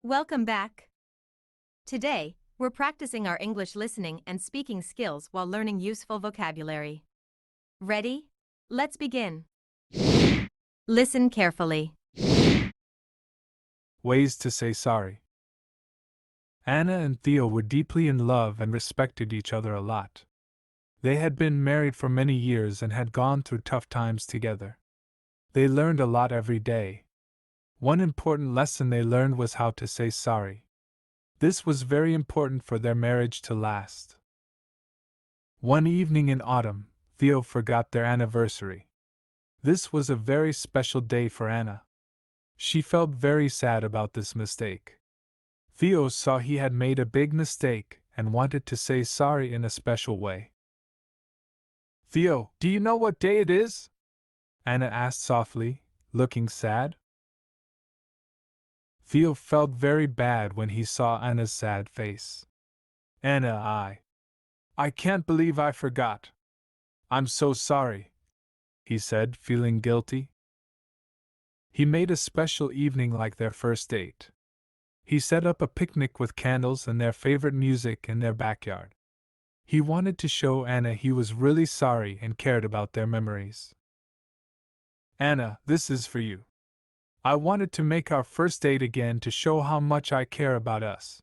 Welcome back. Today, we're practicing our English listening and speaking skills while learning useful vocabulary. Ready? Let's begin. Listen carefully. Ways to say sorry. Anna and Theo were deeply in love and respected each other a lot. They had been married for many years and had gone through tough times together. They learned a lot every day. One important lesson they learned was how to say sorry. This was very important for their marriage to last. One evening in autumn, Theo forgot their anniversary. This was a very special day for Anna. She felt very sad about this mistake. Theo saw he had made a big mistake and wanted to say sorry in a special way. "Theo, do you know what day it is?" Anna asked softly, looking sad. Theo felt very bad when he saw Anna's sad face. "Anna, I can't believe I forgot. I'm so sorry," he said, feeling guilty. He made a special evening like their first date. He set up a picnic with candles and their favorite music in their backyard. He wanted to show Anna he was really sorry and cared about their memories. "Anna, this is for you. I wanted to make our first date again to show how much I care about us.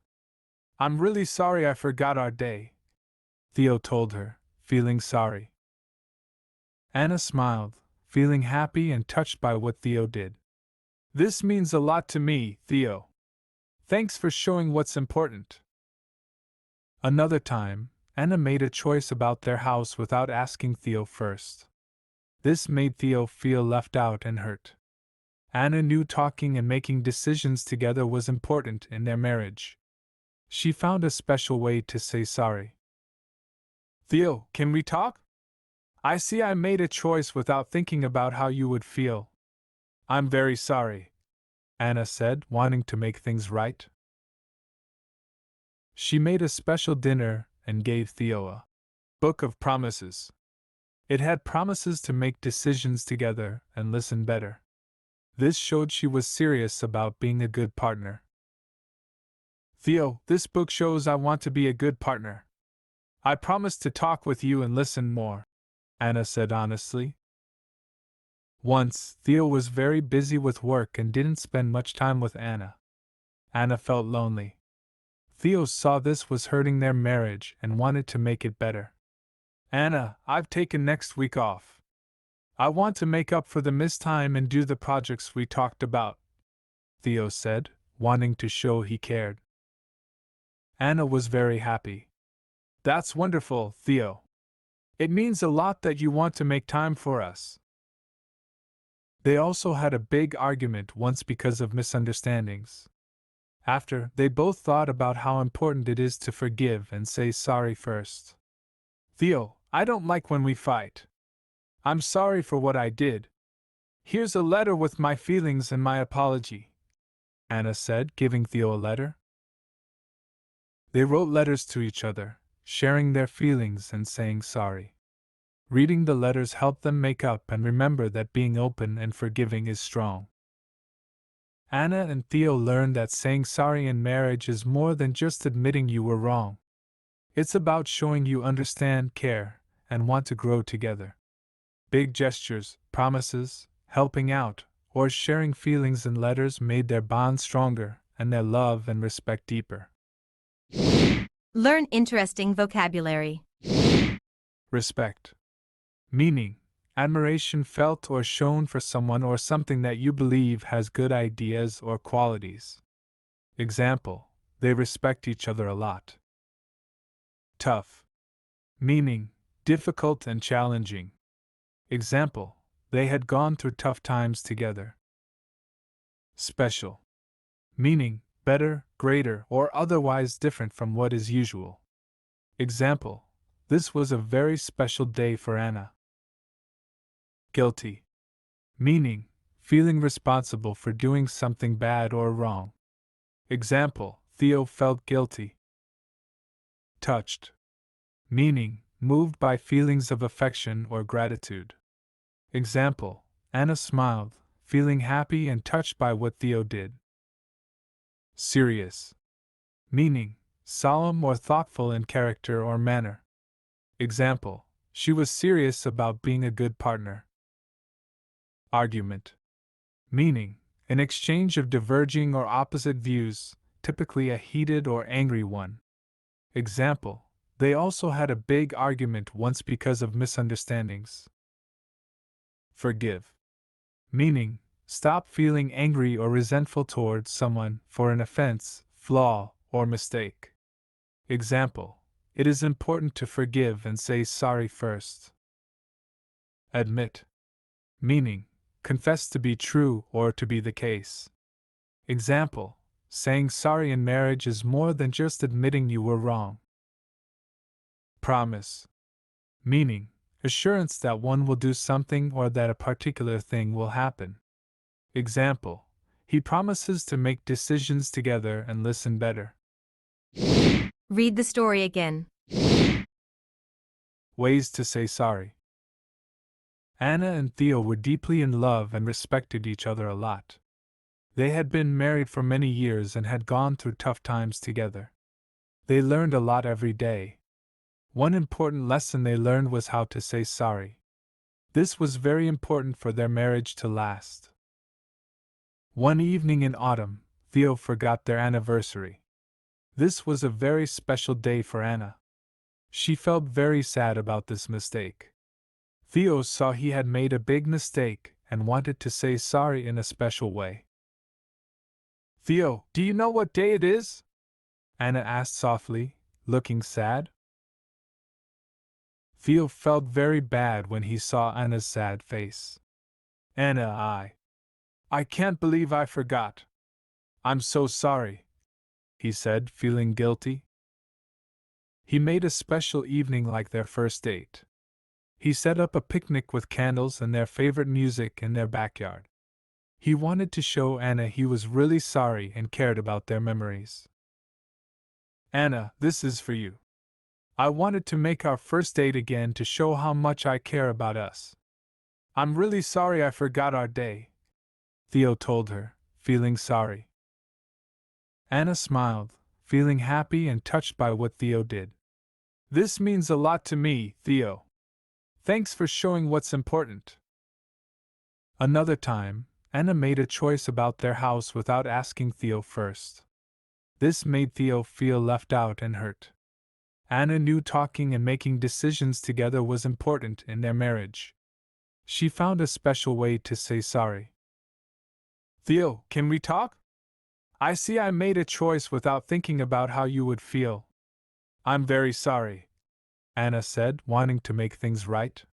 I'm really sorry I forgot our day," Theo told her, feeling sorry. Anna smiled, feeling happy and touched by what Theo did. "This means a lot to me, Theo. Thanks for showing what's important." Another time, Anna made a choice about their house without asking Theo first. This made Theo feel left out and hurt. Anna knew talking and making decisions together was important in their marriage. She found a special way to say sorry. "Theo, can we talk? I see I made a choice without thinking about how you would feel. I'm very sorry," Anna said, wanting to make things right. She made a special dinner and gave Theo a book of promises. It had promises to make decisions together and listen better. This showed she was serious about being a good partner. "Theo, this book shows I want to be a good partner. I promise to talk with you and listen more," Anna said honestly. Once, Theo was very busy with work and didn't spend much time with Anna. Anna felt lonely. Theo saw this was hurting their marriage and wanted to make it better. "Anna, I've taken next week off. I want to make up for the missed time and do the projects we talked about," Theo said, wanting to show he cared. Anna was very happy. "That's wonderful, Theo. It means a lot that you want to make time for us." They also had a big argument once because of misunderstandings. After, they both thought about how important it is to forgive and say sorry first. "Theo, I don't like when we fight. I'm sorry for what I did. Here's a letter with my feelings and my apology," Anna said, giving Theo a letter. They wrote letters to each other, sharing their feelings and saying sorry. Reading the letters helped them make up and remember that being open and forgiving is strong. Anna and Theo learned that saying sorry in marriage is more than just admitting you were wrong. It's about showing you understand, care, and want to grow together. Big gestures, promises, helping out, or sharing feelings in letters made their bond stronger and their love and respect deeper. Learn interesting vocabulary. Respect. Meaning, admiration felt or shown for someone or something that you believe has good ideas or qualities. Example, they respect each other a lot. Tough. Meaning, difficult and challenging. Example, they had gone through tough times together. Special. Meaning, better, greater, or otherwise different from what is usual. Example, this was a very special day for Anna. Guilty. Meaning, feeling responsible for doing something bad or wrong. Example, Theo felt guilty. Touched. Meaning, moved by feelings of affection or gratitude. Example, Anna smiled, feeling happy and touched by what Theo did. serious, meaning solemn or thoughtful in character or manner. Example, she was serious about being a good partner. Argument, meaning an exchange of diverging or opposite views, typically a heated or angry one. Example, they also had a big argument once because of misunderstandings. Forgive, meaning stop feeling angry or resentful towards someone for an offense, flaw, or mistake. Example, it is important to forgive and say sorry first. Admit, meaning confess to be true or to be the case. Example, saying sorry in marriage is more than just admitting you were wrong. Promise, meaning assurance that one will do something or that a particular thing will happen. Example, he promises to make decisions together and listen better. Read the story again. Ways to say sorry. Anna and Theo were deeply in love and respected each other a lot. They had been married for many years and had gone through tough times together. They learned a lot every day. One important lesson they learned was how to say sorry. This was very important for their marriage to last. One evening in autumn, Theo forgot their anniversary. This was a very special day for Anna. She felt very sad about this mistake. Theo saw he had made a big mistake and wanted to say sorry in a special way. Theo, do you know what day it is? Anna asked softly, looking sad. Theo felt very bad when he saw Anna's sad face. Anna, I can't believe I forgot. I'm so sorry, he said, feeling guilty. He made a special evening like their first date. He set up a picnic with candles and their favorite music in their backyard. He wanted to show Anna he was really sorry and cared about their memories. Anna, this is for you. I wanted to make our first date again to show how much I care about us. I'm really sorry I forgot our day, Theo told her, feeling sorry. Anna smiled, feeling happy and touched by what Theo did. This means a lot to me, Theo. Thanks for showing what's important. Another time, Anna made a choice about their house without asking Theo first. This made Theo feel left out and hurt. Anna knew talking and making decisions together was important in their marriage. She found a special way to say sorry. Theo, can we talk? I see I made a choice without thinking about how you would feel. I'm very sorry, Anna said, wanting to make things right.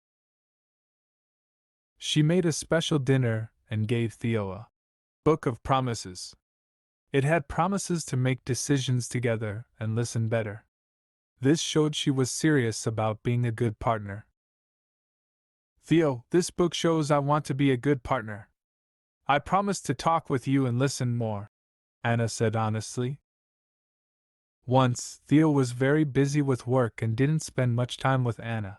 She made a special dinner and gave Theo a book of promises. It had promises to make decisions together and listen better. This showed she was serious about being a good partner. Theo, this book shows I want to be a good partner. I promise to talk with you and listen more, Anna said honestly. Once, Theo was very busy with work and didn't spend much time with Anna.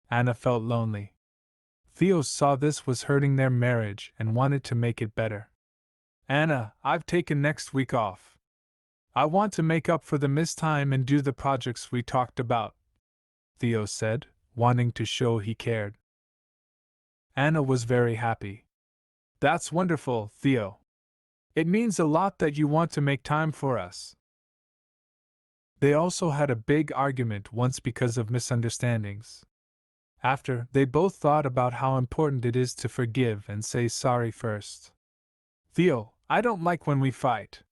Anna felt lonely. Theo saw this was hurting their marriage and wanted to make it better. Anna, I've taken next week off. I want to make up for the missed time and do the projects we talked about, Theo said, wanting to show he cared. Anna was very happy. That's wonderful, Theo. It means a lot that you want to make time for us. They also had a big argument once because of misunderstandings. After, they both thought about how important it is to forgive and say sorry first. Theo, I don't like when we fight.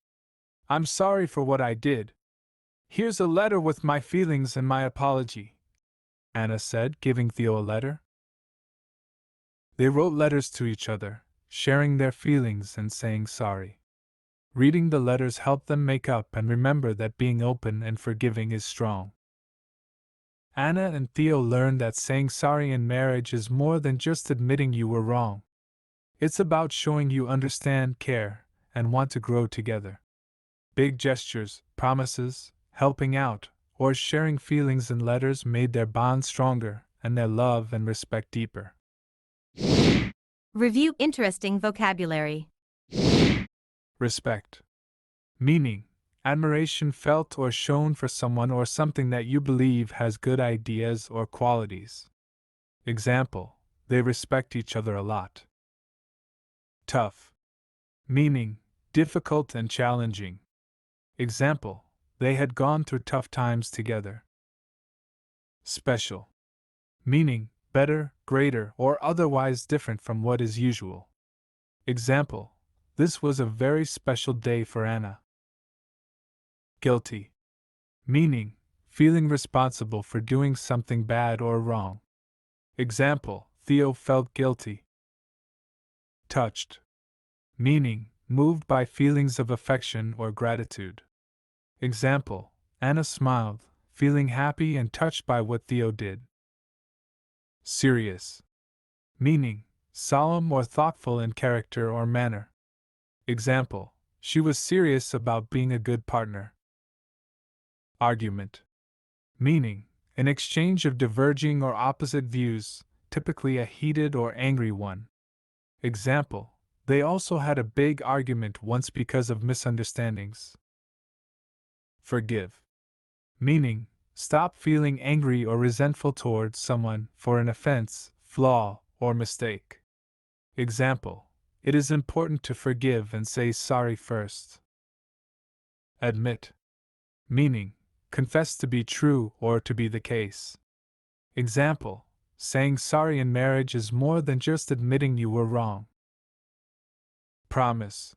I'm sorry for what I did. Here's a letter with my feelings and my apology, Anna said, giving Theo a letter. They wrote letters to each other, sharing their feelings and saying sorry. Reading the letters helped them make up and remember that being open and forgiving is strong. Anna and Theo learned that saying sorry in marriage is more than just admitting you were wrong. It's about showing you understand, care, and want to grow together. Big gestures, promises, helping out, or sharing feelings in letters made their bond stronger and their love and respect deeper. Review interesting vocabulary. Respect, meaning admiration felt or shown for someone or something that you believe has good ideas or qualities. Example, they respect each other a lot. Tough, meaning difficult and challenging. Example, they had gone through tough times together. Special, meaning better, greater, or otherwise different from what is usual. Example, this was a very special day for Anna. Guilty, meaning feeling responsible for doing something bad or wrong. Example, Theo felt guilty. Touched, meaning moved by feelings of affection or gratitude. Example, Anna smiled, feeling happy and touched by what Theo did. Serious, meaning solemn or thoughtful in character or manner. Example, she was serious about being a good partner. Argument, meaning an exchange of diverging or opposite views, typically a heated or angry one. Example, they also had a big argument once because of misunderstandings. Forgive, meaning stop feeling angry or resentful towards someone for an offense, flaw, or mistake. Example, it is important to forgive and say sorry first. Admit, meaning confess to be true or to be the case. Example, saying sorry in marriage is more than just admitting you were wrong. Promise,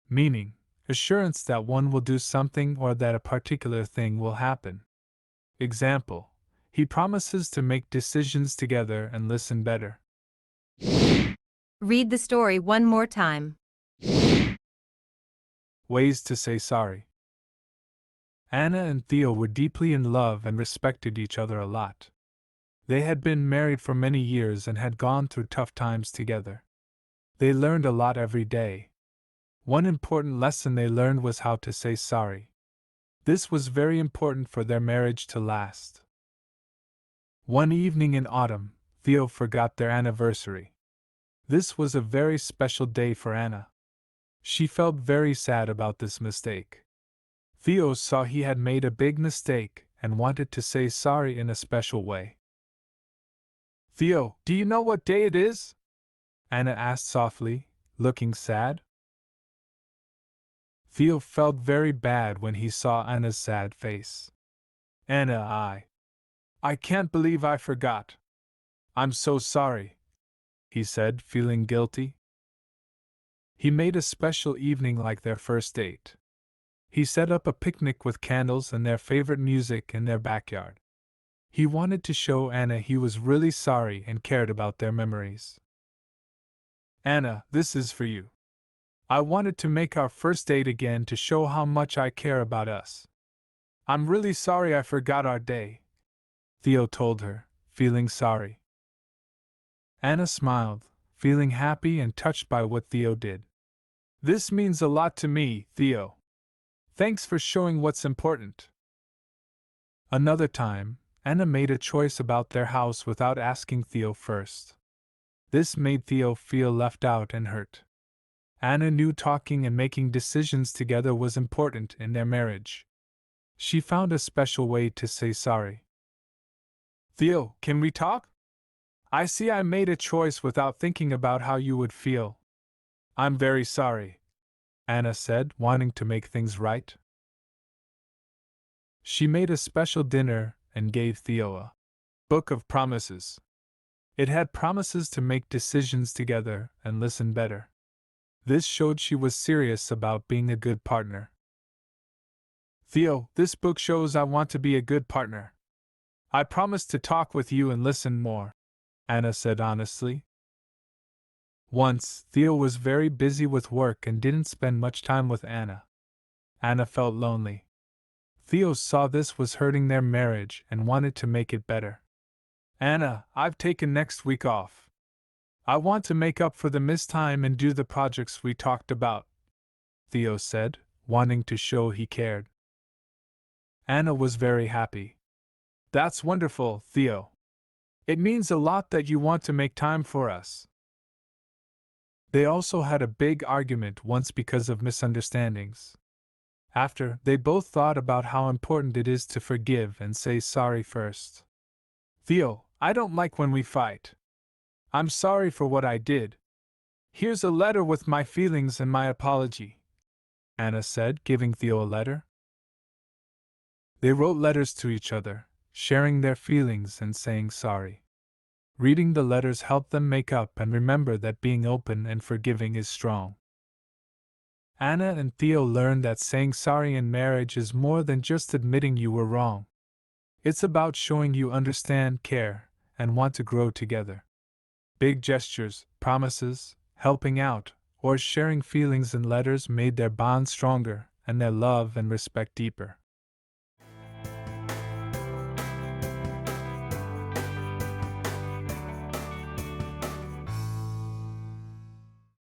meaning assurance that one will do something or that a particular thing will happen. Example, he promises to make decisions together and listen better. Read the story one more time. Ways to say sorry. Anna and Theo were deeply in love and respected each other a lot. They had been married for many years and had gone through tough times together. They learned a lot every day. One important lesson they learned was how to say sorry. This was very important for their marriage to last. One evening in autumn, Theo forgot their anniversary. This was a very special day for Anna. She felt very sad about this mistake. Theo saw he had made a big mistake and wanted to say sorry in a special way. Theo, do you know what day it is? Anna asked softly, looking sad. Theo felt very bad when he saw Anna's sad face. Anna, I can't believe I forgot. I'm so sorry, he said, feeling guilty. He made a special evening like their first date. He set up a picnic with candles and their favorite music in their backyard. He wanted to show Anna he was really sorry and cared about their memories. Anna, this is for you. I wanted to make our first date again to show how much I care about us. I'm really sorry I forgot our day, Theo told her, feeling sorry. Anna smiled, feeling happy and touched by what Theo did. This means a lot to me, Theo. Thanks for showing what's important. Another time, Anna made a choice about their house without asking Theo first. This made Theo feel left out and hurt. Anna knew talking and making decisions together was important in their marriage. She found a special way to say sorry. Theo, can we talk? I see I made a choice without thinking about how you would feel. I'm very sorry, Anna said, wanting to make things right. She made a special dinner and gave Theo a book of promises. It had promises to make decisions together and listen better. This showed she was serious about being a good partner. Theo, this book shows I want to be a good partner. I promise to talk with you and listen more, Anna said honestly. Once, Theo was very busy with work and didn't spend much time with Anna. Anna felt lonely. Theo saw this was hurting their marriage and wanted to make it better. Anna, I've taken next week off. I want to make up for the missed time and do the projects we talked about, Theo said, wanting to show he cared. Anna was very happy. That's wonderful, Theo. It means a lot that you want to make time for us. They also had a big argument once because of misunderstandings. After, they both thought about how important it is to forgive and say sorry first. Theo, I don't like when we fight. I'm sorry for what I did. Here's a letter with my feelings and my apology, Anna said, giving Theo a letter. They wrote letters to each other, sharing their feelings and saying sorry. Reading the letters helped them make up and remember that being open and forgiving is strong. Anna and Theo learned that saying sorry in marriage is more than just admitting you were wrong. It's about showing you understand, care, and want to grow together. Big gestures, promises, helping out, or sharing feelings in letters made their bond stronger and their love and respect deeper.